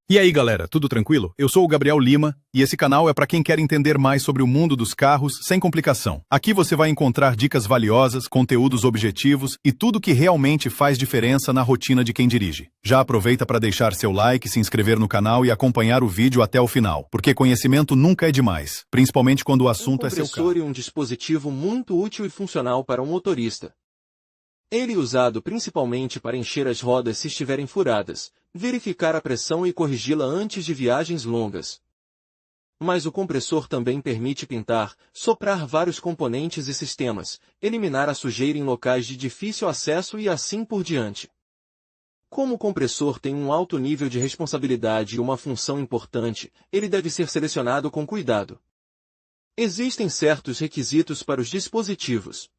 E aí, galera, tudo tranquilo? Eu sou o Gabriel Lima e esse canal é para quem quer entender mais sobre o mundo dos carros sem complicação. Aqui você vai encontrar dicas valiosas, conteúdos objetivos e tudo que realmente faz diferença na rotina de quem dirige. Já aproveita para deixar seu like, se inscrever no canal e acompanhar o vídeo até o final, porque conhecimento nunca é demais, principalmente quando o assunto é seu carro. Um compressor e um dispositivo muito útil e funcional para um motorista. Ele é usado principalmente para encher as rodas se estiverem furadas, verificar a pressão e corrigi-la antes de viagens longas. Mas o compressor também permite pintar, soprar vários componentes e sistemas, eliminar a sujeira em locais de difícil acesso e assim por diante. Como o compressor tem um alto nível de responsabilidade e uma função importante, ele deve ser selecionado com cuidado. Existem certos requisitos para os dispositivos.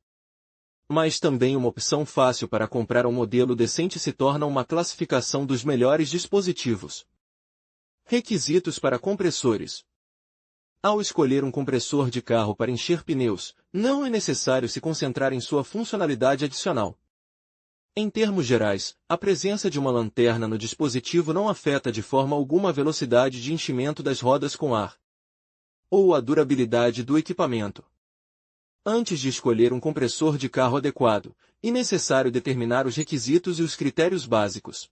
Mas também uma opção fácil para comprar um modelo decente se torna uma classificação dos melhores dispositivos. Requisitos para compressores. Ao escolher um compressor de carro para encher pneus, não é necessário se concentrar em sua funcionalidade adicional. Em termos gerais, a presença de uma lanterna no dispositivo não afeta de forma alguma a velocidade de enchimento das rodas com ar, ou a durabilidade do equipamento. Antes de escolher um compressor de carro adequado, é necessário determinar os requisitos e os critérios básicos.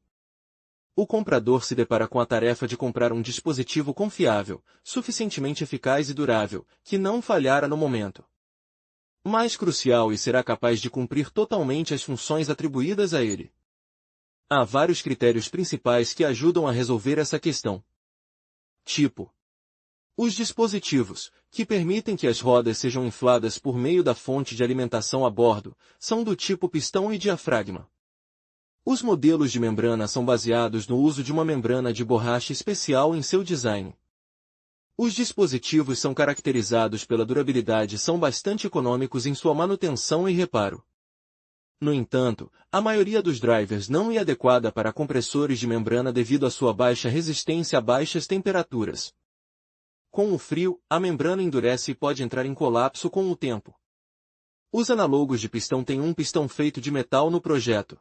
O comprador se depara com a tarefa de comprar um dispositivo confiável, suficientemente eficaz e durável, que não falhará no momento. Mais crucial e será capaz de cumprir totalmente as funções atribuídas a ele. Há vários critérios principais que ajudam a resolver essa questão. Tipo: os dispositivos, que permitem que as rodas sejam infladas por meio da fonte de alimentação a bordo, são do tipo pistão e diafragma. Os modelos de membrana são baseados no uso de uma membrana de borracha especial em seu design. Os dispositivos são caracterizados pela durabilidade e são bastante econômicos em sua manutenção e reparo. No entanto, a maioria dos drivers não é adequada para compressores de membrana devido à sua baixa resistência a baixas temperaturas. Com o frio, a membrana endurece e pode entrar em colapso com o tempo. Os análogos de pistão têm um pistão feito de metal no projeto.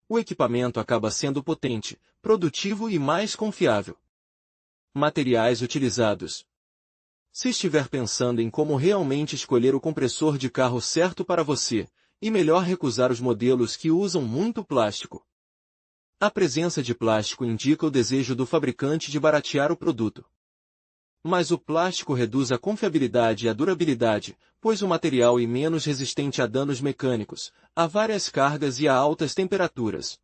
O equipamento acaba sendo potente, produtivo e mais confiável. Materiais utilizados. Se estiver pensando em como realmente escolher o compressor de carro certo para você, é melhor recusar os modelos que usam muito plástico. A presença de plástico indica o desejo do fabricante de baratear o produto. Mas o plástico reduz a confiabilidade e a durabilidade, pois o material é menos resistente a danos mecânicos, a várias cargas e a altas temperaturas.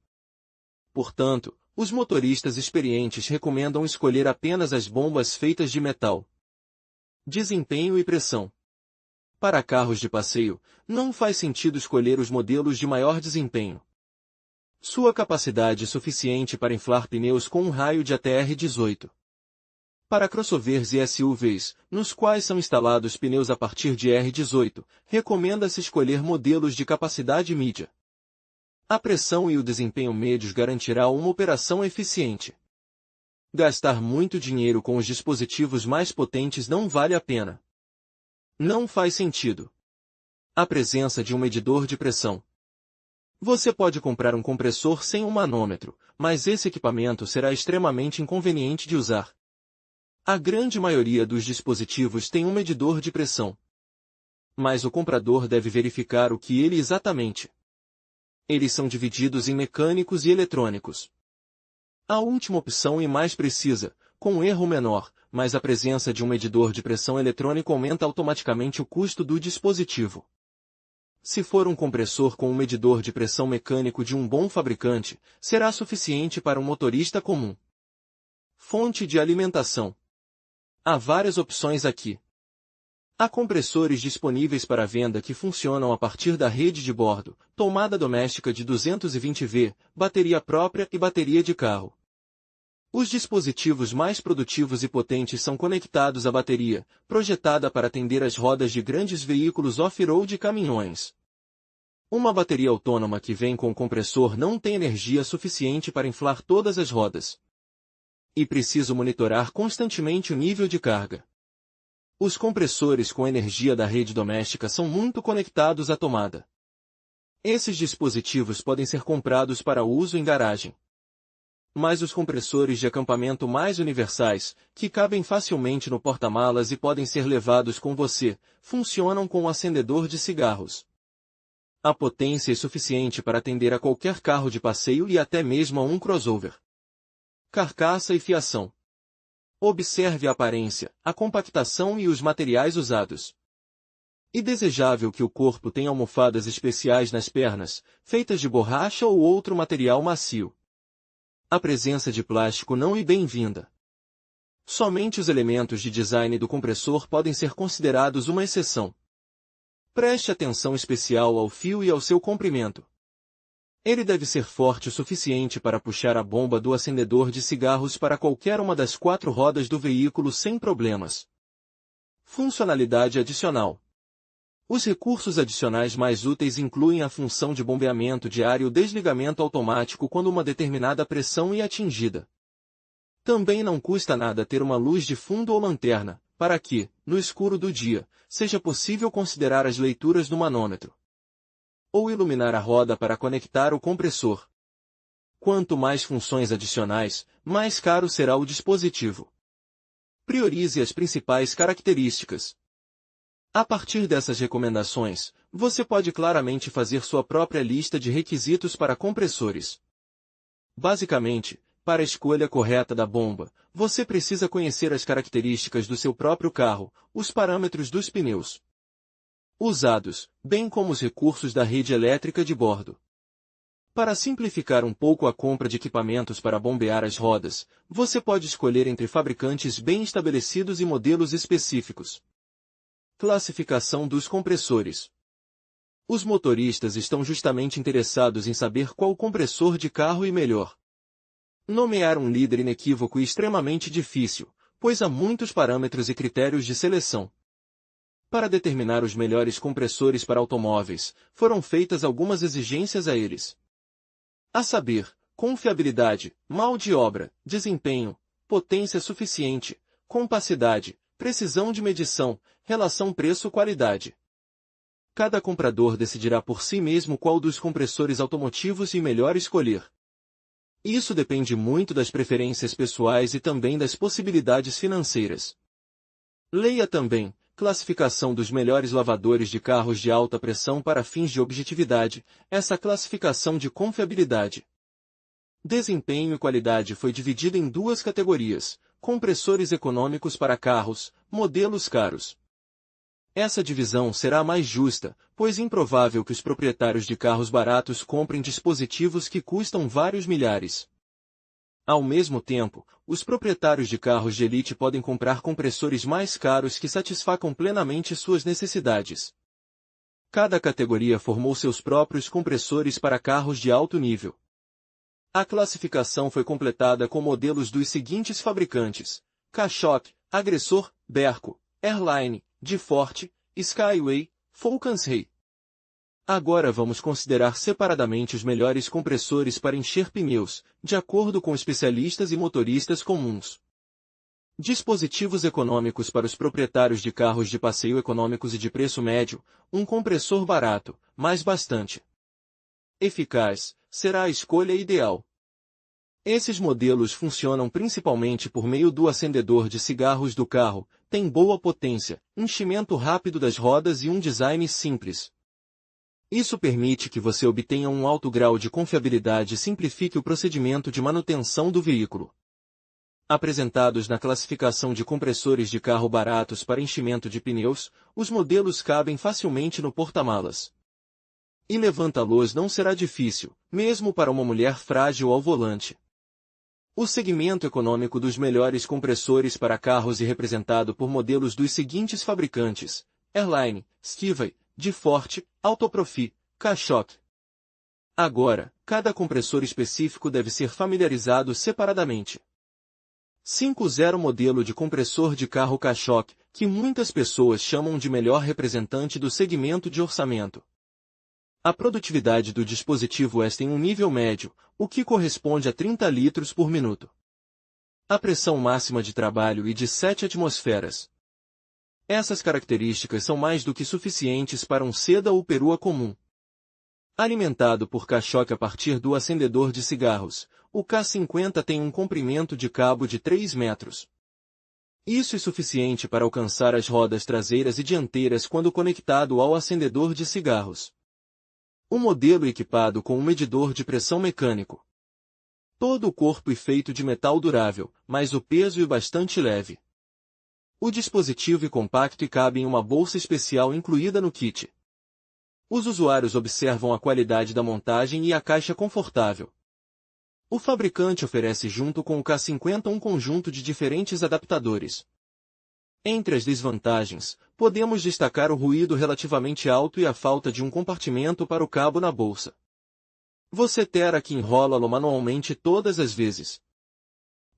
Portanto, os motoristas experientes recomendam escolher apenas as bombas feitas de metal. Desempenho e pressão. Para carros de passeio, não faz sentido escolher os modelos de maior desempenho. Sua capacidade é suficiente para inflar pneus com um raio de até R18. Para crossovers e SUVs, nos quais são instalados pneus a partir de R18, recomenda-se escolher modelos de capacidade média. A pressão e o desempenho médios garantirá uma operação eficiente. Gastar muito dinheiro com os dispositivos mais potentes não vale a pena. Não faz sentido. A presença de um medidor de pressão. Você pode comprar um compressor sem um manômetro, mas esse equipamento será extremamente inconveniente de usar. A grande maioria dos dispositivos tem um medidor de pressão. Mas o comprador deve verificar o que ele exatamente. Eles são divididos em mecânicos e eletrônicos. A última opção é mais precisa, com um erro menor, mas a presença de um medidor de pressão eletrônico aumenta automaticamente o custo do dispositivo. Se for um compressor com um medidor de pressão mecânico de um bom fabricante, será suficiente para um motorista comum. Fonte de alimentação. Há várias opções aqui. Há compressores disponíveis para venda que funcionam a partir da rede de bordo, tomada doméstica de 220 V, bateria própria e bateria de carro. Os dispositivos mais produtivos e potentes são conectados à bateria, projetada para atender às rodas de grandes veículos off-road e caminhões. Uma bateria autônoma que vem com o compressor não tem energia suficiente para inflar todas as rodas. E preciso monitorar constantemente o nível de carga. Os compressores com energia da rede doméstica são muito conectados à tomada. Esses dispositivos podem ser comprados para uso em garagem. Mas os compressores de acampamento mais universais, que cabem facilmente no porta-malas e podem ser levados com você, funcionam com um acendedor de cigarros. A potência é suficiente para atender a qualquer carro de passeio e até mesmo a um crossover. Carcaça e fiação. Observe a aparência, a compactação e os materiais usados. É desejável que o corpo tenha almofadas especiais nas pernas, feitas de borracha ou outro material macio. A presença de plástico não é bem-vinda. Somente os elementos de design do compressor podem ser considerados uma exceção. Preste atenção especial ao fio e ao seu comprimento. Ele deve ser forte o suficiente para puxar a bomba do acendedor de cigarros para qualquer uma das 4 rodas do veículo sem problemas. Funcionalidade adicional. Os recursos adicionais mais úteis incluem a função de bombeamento de ar e o desligamento automático quando uma determinada pressão é atingida. Também não custa nada ter uma luz de fundo ou lanterna, para que, no escuro do dia, seja possível considerar as leituras do manômetro. Ou iluminar a roda para conectar o compressor. Quanto mais funções adicionais, mais caro será o dispositivo. Priorize as principais características. A partir dessas recomendações, você pode claramente fazer sua própria lista de requisitos para compressores. Basicamente, para a escolha correta da bomba, você precisa conhecer as características do seu próprio carro, os parâmetros dos pneus usados, bem como os recursos da rede elétrica de bordo. Para simplificar um pouco a compra de equipamentos para bombear as rodas, você pode escolher entre fabricantes bem estabelecidos e modelos específicos. Classificação dos compressores. Os motoristas estão justamente interessados em saber qual compressor de carro é melhor. Nomear um líder inequívoco é extremamente difícil, pois há muitos parâmetros e critérios de seleção. Para determinar os melhores compressores para automóveis, foram feitas algumas exigências a eles. A saber, confiabilidade, mão de obra, desempenho, potência suficiente, compacidade, precisão de medição, relação preço-qualidade. Cada comprador decidirá por si mesmo qual dos compressores automotivos é melhor escolher. Isso depende muito das preferências pessoais e também das possibilidades financeiras. Leia também: classificação dos melhores lavadores de carros de alta pressão para fins de objetividade, essa classificação de confiabilidade. Desempenho e qualidade foi dividida em 2 categorias: compressores econômicos para carros, modelos caros. Essa divisão será mais justa, pois é improvável que os proprietários de carros baratos comprem dispositivos que custam vários milhares. Ao mesmo tempo, os proprietários de carros de elite podem comprar compressores mais caros que satisfacam plenamente suas necessidades. Cada categoria formou seus próprios compressores para carros de alto nível. A classificação foi completada com modelos dos seguintes fabricantes: Caixote, Agressor, Berco, Airline, DeForte, Skyway, Falconsray. Agora vamos considerar separadamente os melhores compressores para encher pneus, de acordo com especialistas e motoristas comuns. Dispositivos econômicos para os proprietários de carros de passeio econômicos e de preço médio, um compressor barato, mas bastante eficaz, será a escolha ideal. Esses modelos funcionam principalmente por meio do acendedor de cigarros do carro, têm boa potência, enchimento rápido das rodas e um design simples. Isso permite que você obtenha um alto grau de confiabilidade e simplifique o procedimento de manutenção do veículo. Apresentados na classificação de compressores de carro baratos para enchimento de pneus, os modelos cabem facilmente no porta-malas. E levantá-los não será difícil, mesmo para uma mulher frágil ao volante. O segmento econômico dos melhores compressores para carros é representado por modelos dos seguintes fabricantes: Airline, Skyway, DeForte, Autoprofi, Caixote. Agora, cada compressor específico deve ser familiarizado separadamente. 5.0 Modelo de compressor de carro Caixote, que muitas pessoas chamam de melhor representante do segmento de orçamento. A produtividade do dispositivo é em um nível médio, o que corresponde a 30 litros por minuto. A pressão máxima de trabalho é de 7 atmosferas. Essas características são mais do que suficientes para um Seda ou perua comum. Alimentado por cachoque a partir do acendedor de cigarros, o K50 tem um comprimento de cabo de 3 metros. Isso é suficiente para alcançar as rodas traseiras e dianteiras quando conectado ao acendedor de cigarros. O modelo é equipado com um medidor de pressão mecânico. Todo o corpo é feito de metal durável, mas o peso é bastante leve. O dispositivo é compacto e cabe em uma bolsa especial incluída no kit. Os usuários observam a qualidade da montagem e a caixa confortável. O fabricante oferece junto com o K50 um conjunto de diferentes adaptadores. Entre as desvantagens, podemos destacar o ruído relativamente alto e a falta de um compartimento para o cabo na bolsa. Você terá que enrolá-lo manualmente todas as vezes.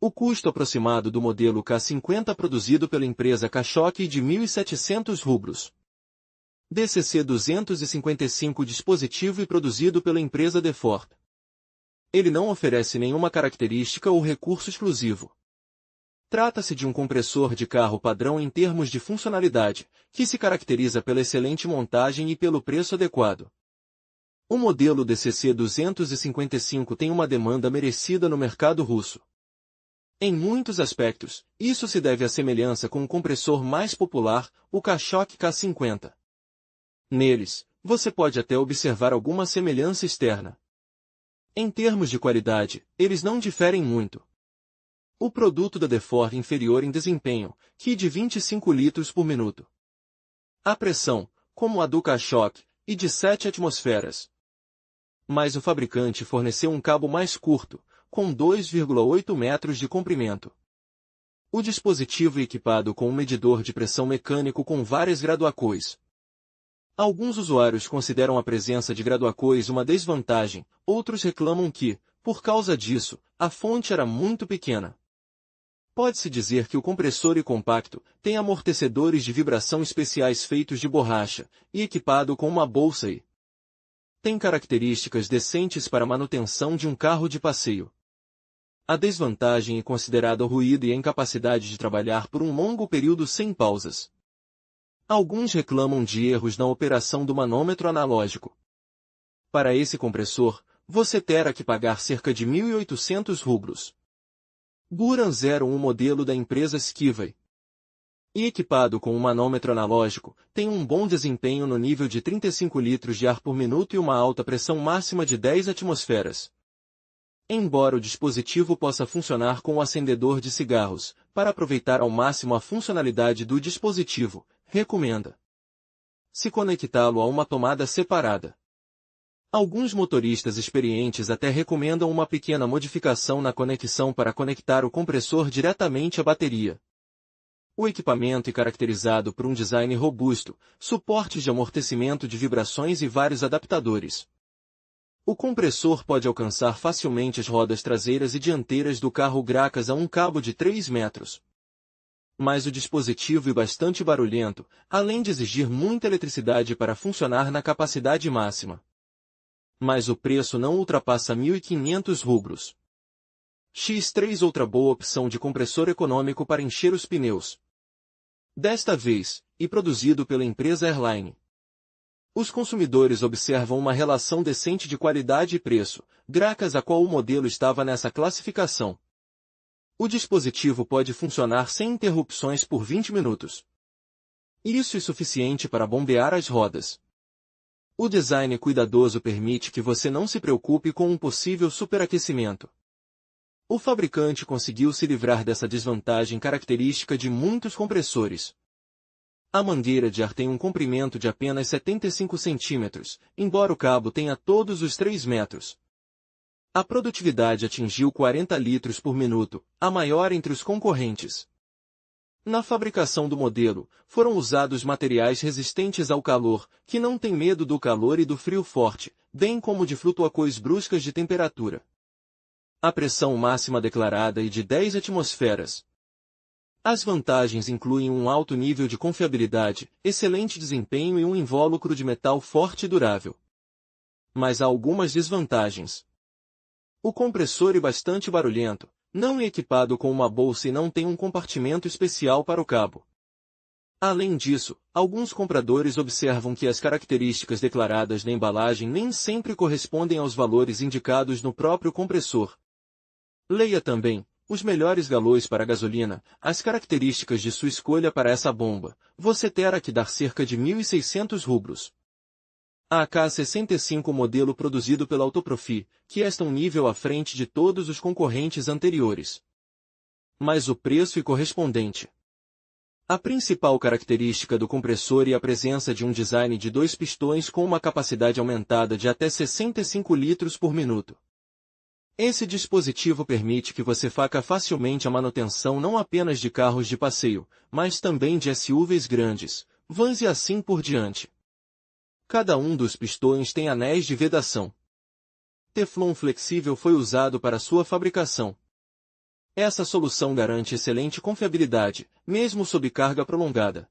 O custo aproximado do modelo K50 produzido pela empresa Cachoque é de 1.700 rublos. DCC 255 dispositivo e produzido pela empresa Defort. Ele não oferece nenhuma característica ou recurso exclusivo. Trata-se de um compressor de carro padrão em termos de funcionalidade, que se caracteriza pela excelente montagem e pelo preço adequado. O modelo DCC 255 tem uma demanda merecida no mercado russo. Em muitos aspectos, isso se deve à semelhança com o compressor mais popular, o Cachoque K50. Neles, você pode até observar alguma semelhança externa. Em termos de qualidade, eles não diferem muito. O produto da Defort é inferior em desempenho, que é de 25 litros por minuto. A pressão, como a do Cachoque, é de 7 atmosferas. Mas o fabricante forneceu um cabo mais curto, com 2,8 metros de comprimento. O dispositivo é equipado com um medidor de pressão mecânico com várias graduações. Alguns usuários consideram a presença de graduações uma desvantagem, outros reclamam que, por causa disso, a fonte era muito pequena. Pode-se dizer que o compressor é compacto, tem amortecedores de vibração especiais feitos de borracha, e equipado com uma bolsa e tem características decentes para a manutenção de um carro de passeio. A desvantagem é considerada o ruído e a incapacidade de trabalhar por um longo período sem pausas. Alguns reclamam de erros na operação do manômetro analógico. Para esse compressor, você terá que pagar cerca de 1.800 rublos. Buran 01 modelo da empresa Skivai. E equipado com um manômetro analógico, tem um bom desempenho no nível de 35 litros de ar por minuto e uma alta pressão máxima de 10 atmosferas. Embora o dispositivo possa funcionar com o acendedor de cigarros, para aproveitar ao máximo a funcionalidade do dispositivo, recomenda se conectá-lo a uma tomada separada. Alguns motoristas experientes até recomendam uma pequena modificação na conexão para conectar o compressor diretamente à bateria. O equipamento é caracterizado por um design robusto, suportes de amortecimento de vibrações e vários adaptadores. O compressor pode alcançar facilmente as rodas traseiras e dianteiras do carro graças a um cabo de 3 metros. Mas o dispositivo é bastante barulhento, além de exigir muita eletricidade para funcionar na capacidade máxima. Mas o preço não ultrapassa 1.500 rublos. X3 outra boa opção de compressor econômico para encher os pneus. Desta vez, e produzido pela empresa Airline. Os consumidores observam uma relação decente de qualidade e preço, graças a qual o modelo estava nessa classificação. O dispositivo pode funcionar sem interrupções por 20 minutos. Isso é suficiente para bombear as rodas. O design cuidadoso permite que você não se preocupe com um possível superaquecimento. O fabricante conseguiu se livrar dessa desvantagem característica de muitos compressores. A mangueira de ar tem um comprimento de apenas 75 centímetros, embora o cabo tenha todos os 3 metros. A produtividade atingiu 40 litros por minuto, a maior entre os concorrentes. Na fabricação do modelo, foram usados materiais resistentes ao calor, que não têm medo do calor e do frio forte, bem como de flutuações bruscas de temperatura. A pressão máxima declarada é de 10 atmosferas. As vantagens incluem um alto nível de confiabilidade, excelente desempenho e um invólucro de metal forte e durável. Mas há algumas desvantagens. O compressor é bastante barulhento, não é equipado com uma bolsa e não tem um compartimento especial para o cabo. Além disso, alguns compradores observam que as características declaradas na embalagem nem sempre correspondem aos valores indicados no próprio compressor. Leia também os melhores galões para gasolina, as características de sua escolha para essa bomba. Você terá que dar cerca de 1.600 rublos. A AK-65 modelo produzido pela Autoprofi, que está um nível à frente de todos os concorrentes anteriores. Mas o preço é correspondente. A principal característica do compressor é a presença de um design de 2 pistões com uma capacidade aumentada de até 65 litros por minuto. Esse dispositivo permite que você faça facilmente a manutenção não apenas de carros de passeio, mas também de SUVs grandes, vans e assim por diante. Cada um dos pistões tem anéis de vedação. Teflon flexível foi usado para sua fabricação. Essa solução garante excelente confiabilidade, mesmo sob carga prolongada.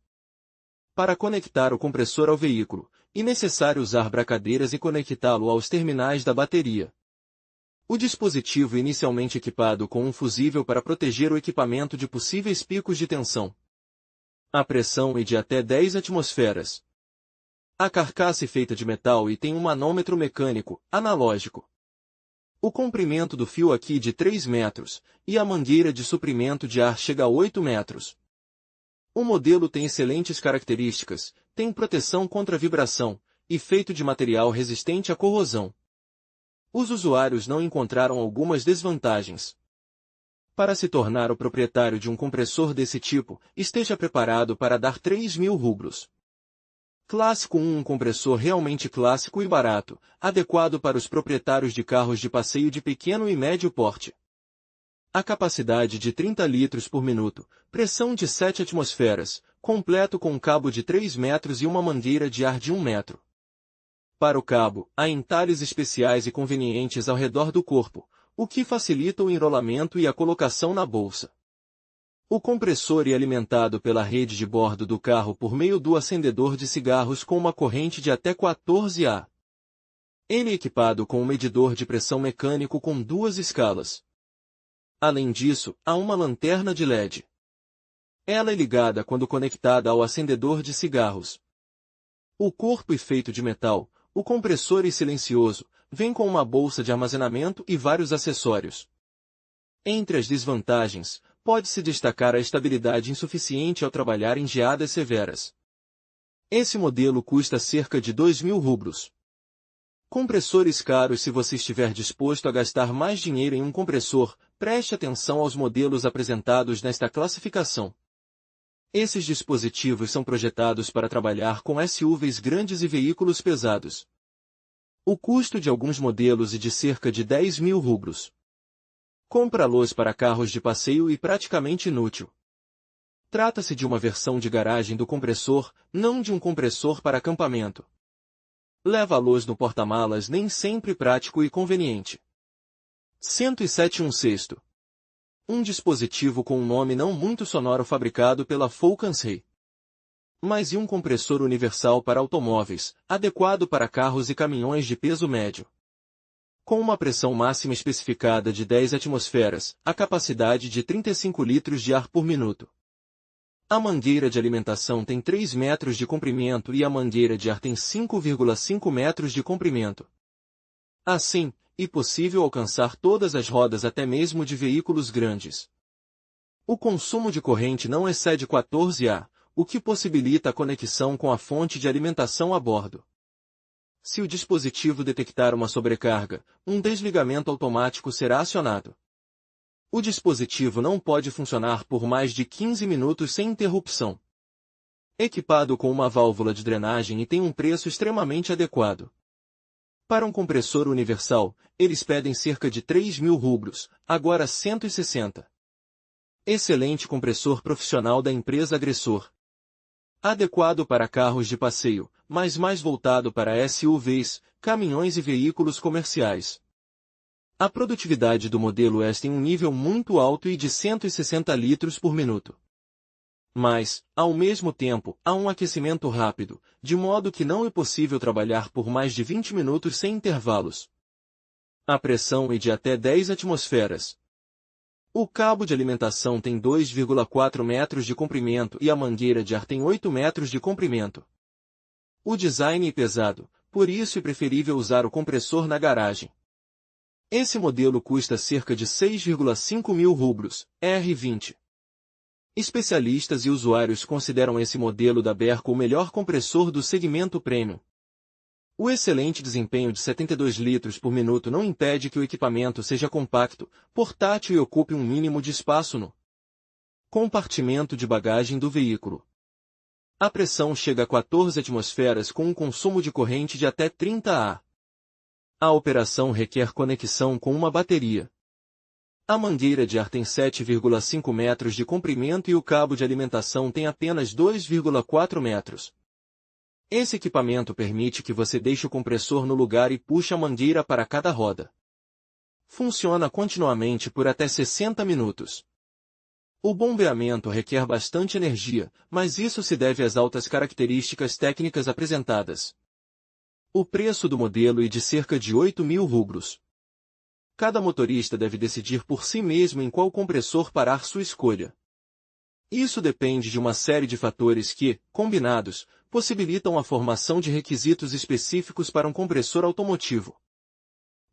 Para conectar o compressor ao veículo, é necessário usar bracadeiras e conectá-lo aos terminais da bateria. O dispositivo é inicialmente equipado com um fusível para proteger o equipamento de possíveis picos de tensão. A pressão é de até 10 atmosferas. A carcaça é feita de metal e tem um manômetro mecânico, analógico. O comprimento do fio aqui é de 3 metros, e a mangueira de suprimento de ar chega a 8 metros. O modelo tem excelentes características, tem proteção contra vibração, e feito de material resistente à corrosão. Os usuários não encontraram algumas desvantagens. Para se tornar o proprietário de um compressor desse tipo, esteja preparado para dar 3.000 rublos. Clássico 1 um compressor realmente clássico e barato, adequado para os proprietários de carros de passeio de pequeno e médio porte. A capacidade de 30 litros por minuto, pressão de 7 atmosferas, completo com um cabo de 3 metros e uma mangueira de ar de 1 metro. Para o cabo, há entalhes especiais e convenientes ao redor do corpo, o que facilita o enrolamento e a colocação na bolsa. O compressor é alimentado pela rede de bordo do carro por meio do acendedor de cigarros com uma corrente de até 14 A. Ele é equipado com um medidor de pressão mecânico com 2 escalas. Além disso, há uma lanterna de LED. Ela é ligada quando conectada ao acendedor de cigarros. O corpo é feito de metal, o compressor é silencioso, vem com uma bolsa de armazenamento e vários acessórios. Entre as desvantagens, pode-se destacar a estabilidade insuficiente ao trabalhar em geadas severas. Esse modelo custa cerca de 2.000 rublos. Compressores caros. Se você estiver disposto a gastar mais dinheiro em um compressor, preste atenção aos modelos apresentados nesta classificação. Esses dispositivos são projetados para trabalhar com SUVs grandes e veículos pesados. O custo de alguns modelos é de cerca de 10.000 rublos. Compra-los para carros de passeio e praticamente inútil. Trata-se de uma versão de garagem do compressor, não de um compressor para acampamento. Leva-los no porta-malas, nem sempre prático e conveniente. 107 1/6. Um dispositivo com um nome não muito sonoro fabricado pela Falconsrey. Mas e um compressor universal para automóveis, adequado para carros e caminhões de peso médio. Com uma pressão máxima especificada de 10 atmosferas, a capacidade de 35 litros de ar por minuto. A mangueira de alimentação tem 3 metros de comprimento e a mangueira de ar tem 5,5 metros de comprimento. Assim, é possível alcançar todas as rodas até mesmo de veículos grandes. O consumo de corrente não excede 14 A, o que possibilita a conexão com a fonte de alimentação a bordo. Se o dispositivo detectar uma sobrecarga, um desligamento automático será acionado. O dispositivo não pode funcionar por mais de 15 minutos sem interrupção. Equipado com uma válvula de drenagem e tem um preço extremamente adequado. Para um compressor universal, eles pedem cerca de 3.000 rublos, agora 160. Excelente compressor profissional da empresa Agressor. Adequado para carros de passeio, mas mais voltado para SUVs, caminhões e veículos comerciais. A produtividade do modelo é em um nível muito alto e de 160 litros por minuto. Mas, ao mesmo tempo, há um aquecimento rápido, de modo que não é possível trabalhar por mais de 20 minutos sem intervalos. A pressão é de até 10 atmosferas. O cabo de alimentação tem 2,4 metros de comprimento e a mangueira de ar tem 8 metros de comprimento. O design é pesado, por isso é preferível usar o compressor na garagem. Esse modelo custa cerca de 6,5 mil rublos, R$20. Especialistas e usuários consideram esse modelo da Berco o melhor compressor do segmento premium. O excelente desempenho de 72 litros por minuto não impede que o equipamento seja compacto, portátil e ocupe um mínimo de espaço no compartimento de bagagem do veículo. A pressão chega a 14 atmosferas com um consumo de corrente de até 30 A. A operação requer conexão com uma bateria. A mangueira de ar tem 7,5 metros de comprimento e o cabo de alimentação tem apenas 2,4 metros. Esse equipamento permite que você deixe o compressor no lugar e puxe a mangueira para cada roda. Funciona continuamente por até 60 minutos. O bombeamento requer bastante energia, mas isso se deve às altas características técnicas apresentadas. O preço do modelo é de cerca de 8 mil rublos. Cada motorista deve decidir por si mesmo em qual compressor parar sua escolha. Isso depende de uma série de fatores que, combinados, possibilitam a formação de requisitos específicos para um compressor automotivo.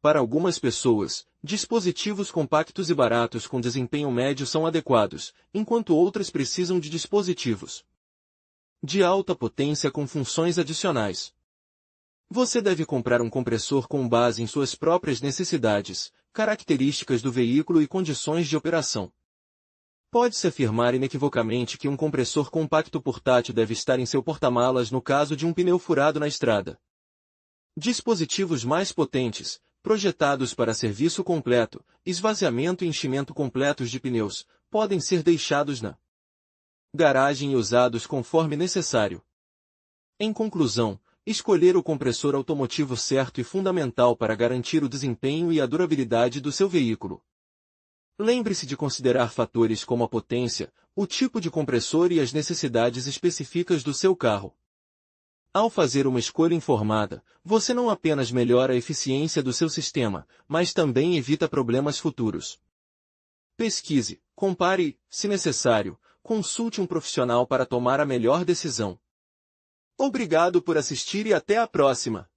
Para algumas pessoas, dispositivos compactos e baratos com desempenho médio são adequados, enquanto outras precisam de dispositivos de alta potência com funções adicionais. Você deve comprar um compressor com base em suas próprias necessidades, características do veículo e condições de operação. Pode-se afirmar inequivocamente que um compressor compacto portátil deve estar em seu porta-malas no caso de um pneu furado na estrada. Dispositivos mais potentes, projetados para serviço completo, esvaziamento e enchimento completos de pneus, podem ser deixados na garagem e usados conforme necessário. Em conclusão, escolher o compressor automotivo certo é fundamental para garantir o desempenho e a durabilidade do seu veículo. Lembre-se de considerar fatores como a potência, o tipo de compressor e as necessidades específicas do seu carro. Ao fazer uma escolha informada, você não apenas melhora a eficiência do seu sistema, mas também evita problemas futuros. Pesquise, compare e, se necessário, consulte um profissional para tomar a melhor decisão. Obrigado por assistir e até a próxima!